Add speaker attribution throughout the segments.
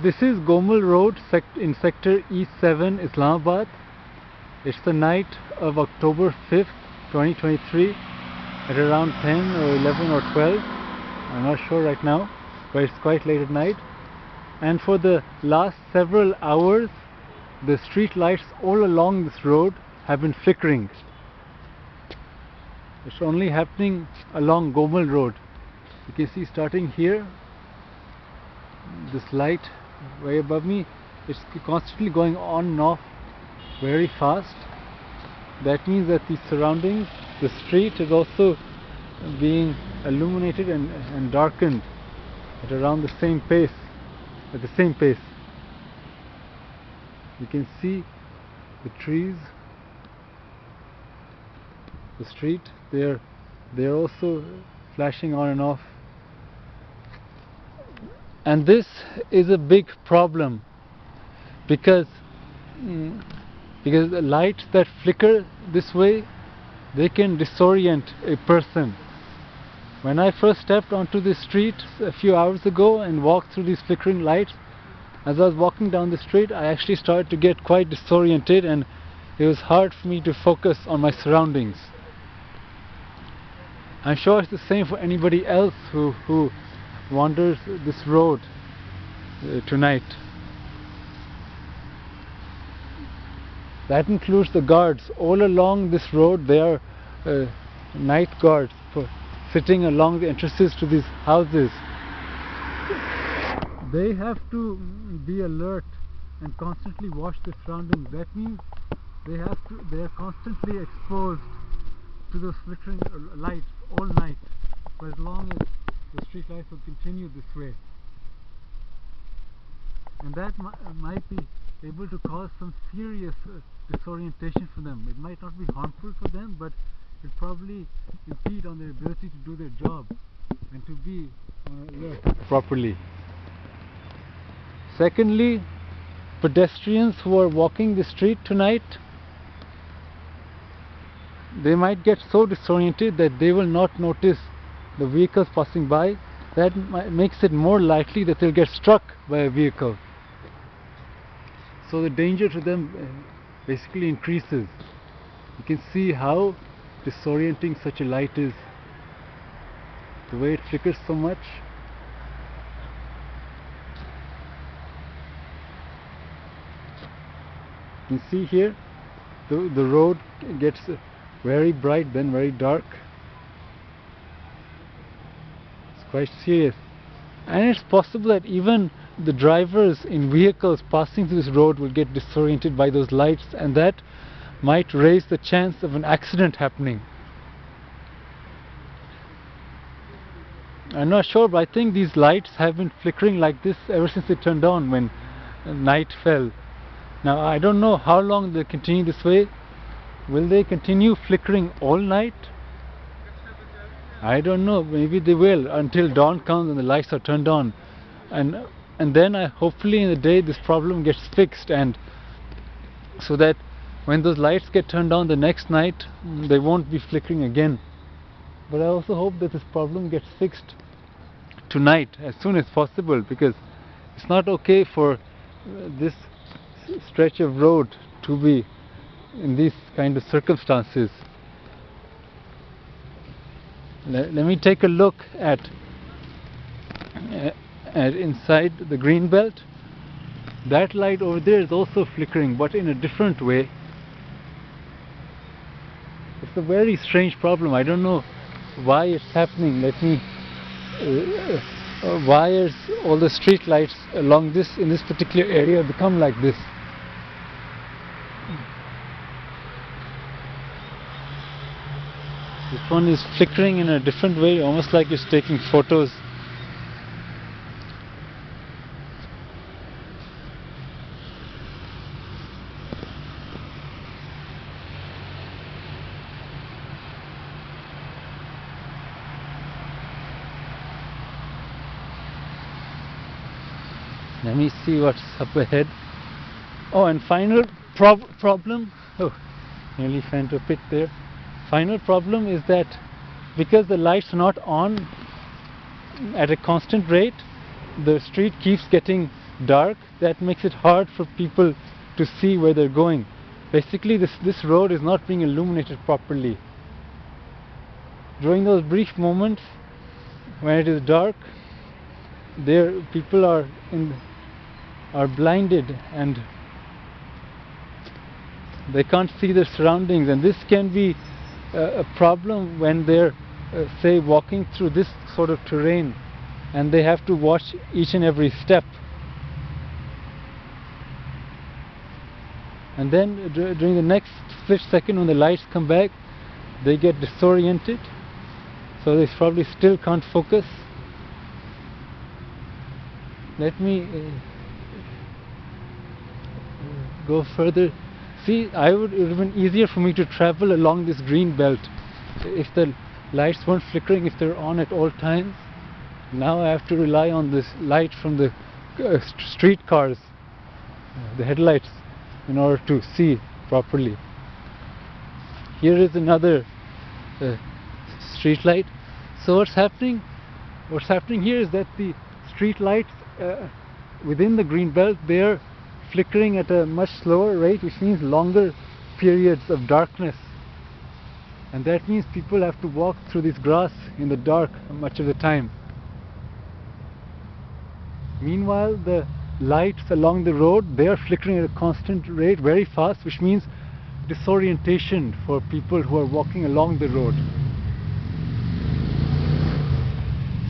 Speaker 1: This is Gomal Road in sector E7, Islamabad. It's the night of October 5th, 2023 at around 10 or 11 or 12. I'm not sure right now, but it's quite late at night. And for the last several hours, the street lights all along this road have been flickering. It's only happening along Gomal Road. You can see starting here, this light way above me, it's constantly going on and off very fast. That means that the surroundings, the street is also being illuminated and darkened at around the same pace. You can see the trees, the street, they're also flashing on and off. And this is a big problem because the lights that flicker this way, they can disorient a person. When I first stepped onto the street a few hours ago and walked through these flickering lights, as I was walking down the street, I actually started to get quite disoriented, and it was hard for me to focus on my surroundings. I'm sure it's the same for anybody else who wanders this road tonight. That includes the guards. All along this road there are night guards sitting along the entrances to these houses. They have to be alert and constantly watch their surroundings. That means they are constantly exposed to those flickering lights all night, for as long as the street lights will continue this way. And that might be able to cause some serious disorientation for them. It might not be harmful for them, but it probably impede on their ability to do their job and to be alert properly. Secondly, pedestrians who are walking the street tonight, they might get so disoriented that they will not notice the vehicles passing by. That makes it more likely that they'll get struck by a vehicle. So the danger to them basically increases. You can see how disorienting such a light is, the way it flickers so much. You can see here the road gets very bright, then very dark. It's quite serious. And it's possible that even the drivers in vehicles passing through this road will get disoriented by those lights, and that might raise the chance of an accident happening. I'm not sure, but I think these lights have been flickering like this ever since they turned on when night fell. Now I don't know how long they'll continue this way. Will they continue flickering all night? I don't know. Maybe they will until dawn comes and the lights are turned on, and then hopefully in the day this problem gets fixed, and so that when those lights get turned on the next night, they won't be flickering again. But I also hope that this problem gets fixed tonight as soon as possible, because it's not okay for this stretch of road to be in these kind of circumstances. Let me take a look at inside the green belt. That light over there is also flickering, but in a different way. It's a very strange problem. I don't know why it's happening. Let me why is all the street lights along in this particular area become like this? This one is flickering in a different way, almost like it's taking photos. Let me see what's up ahead. Oh, and final problem. Oh, nearly fell into a pit there. Final problem is that because the lights are not on at a constant rate, the street keeps getting dark, that makes it hard for people to see where they're going. Basically, this road is not being illuminated properly. During those brief moments when it is dark, people are blinded and they can't see their surroundings, and this can be a problem when they're say walking through this sort of terrain and they have to watch each and every step. And then during the next split second when the lights come back, they get disoriented, so they probably still can't focus. Let me go further. See, it would have been easier for me to travel along this green belt if the lights weren't flickering, if they're on at all times. Now I have to rely on this light from the street cars, the headlights, in order to see properly. Here is another street light. So what's happening here is that the street lights within the green belt, they're flickering at a much slower rate, which means longer periods of darkness, and that means people have to walk through this grass in the dark much of the time. Meanwhile, the lights along the road, they are flickering at a constant rate, very fast, which means disorientation for people who are walking along the road.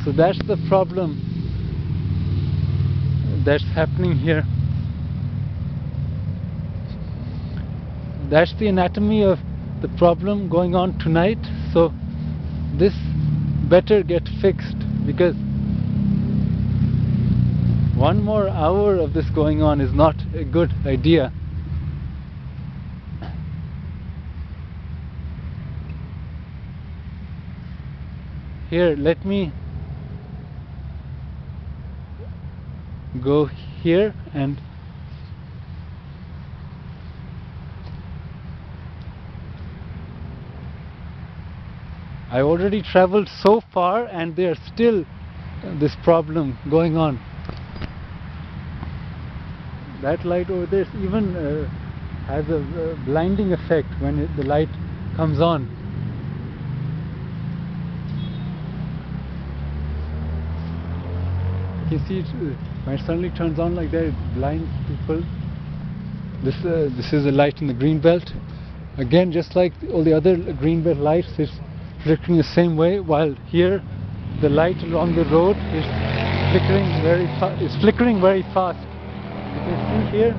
Speaker 1: So that's the problem that's happening here. That's the anatomy of the problem going on tonight. So this better get fixed, because 1 more hour of this going on is not a good idea. Here, let me go here, and I already traveled so far and there's still this problem going on. That light over there even has a blinding effect when the light comes on. You see it, when it suddenly turns on like that, it blinds people. This is a light in the green belt. Again, just like all the other green belt lights, it's flickering the same way, while here the light along the road is flickering very fast. You can see here.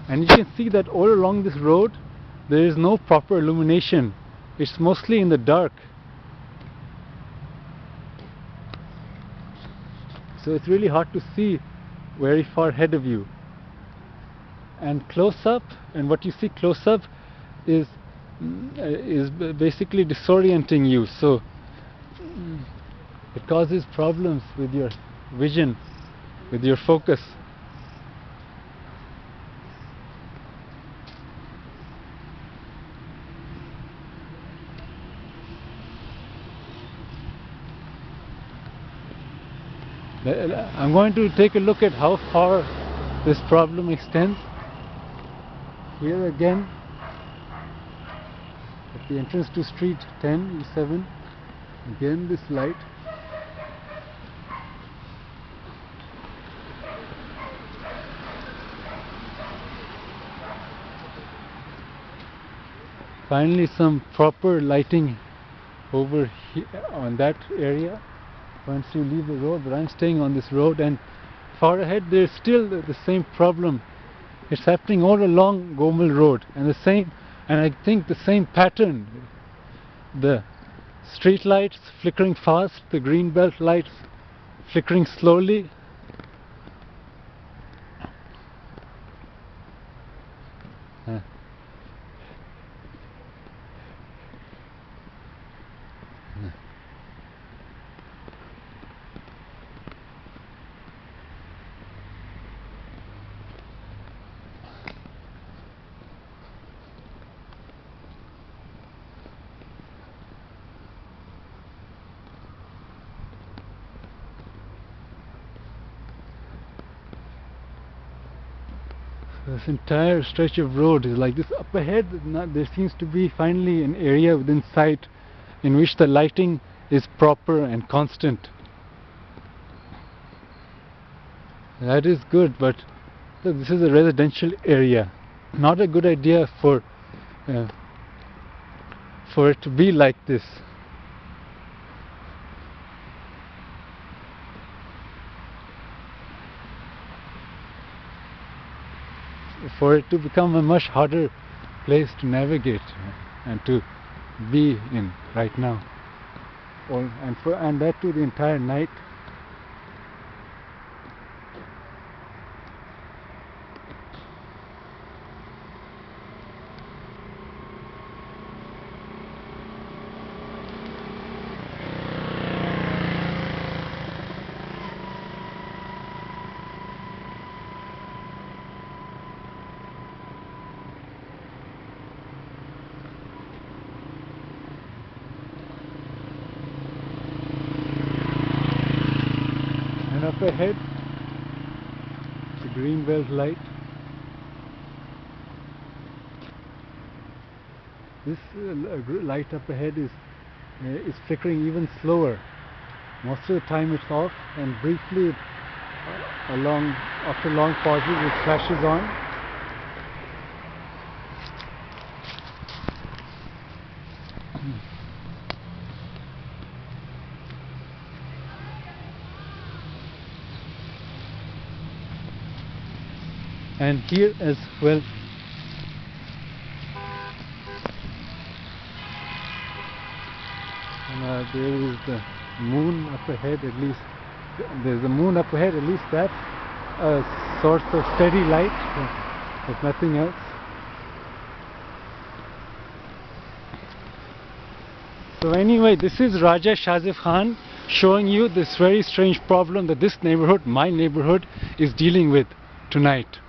Speaker 1: And you can see that all along this road there is no proper illumination. It's mostly in the dark. So it's really hard to see very far ahead of you. And close up, and what you see close up is basically disorienting you. So it causes problems with your vision, with your focus. I'm going to take a look at how far this problem extends. Here again, at the entrance to street 10 E7, again this light. Finally, some proper lighting over here on that area once you leave the road, but I'm staying on this road, and far ahead there's still the same problem. It's happening all along Gomal Road, and I think the same pattern. The street lights flickering fast, the green belt lights flickering slowly. This entire stretch of road is like this. Up ahead, there seems to be finally an area within sight in which the lighting is proper and constant. That is good, but look, this is a residential area. Not a good idea for it to be like this. For it to become a much harder place to navigate and to be in right now, and that too the entire night. Up ahead, the green belt light. This light up ahead is flickering even slower. Most of the time it's off, and briefly, after long pauses, it flashes on. And here as well, and there is the moon up ahead. At least there's a moon up ahead. At least that's a source of steady light, if nothing else. So anyway, this is Raja Shazif Khan showing you this very strange problem that this neighborhood, my neighborhood, is dealing with tonight.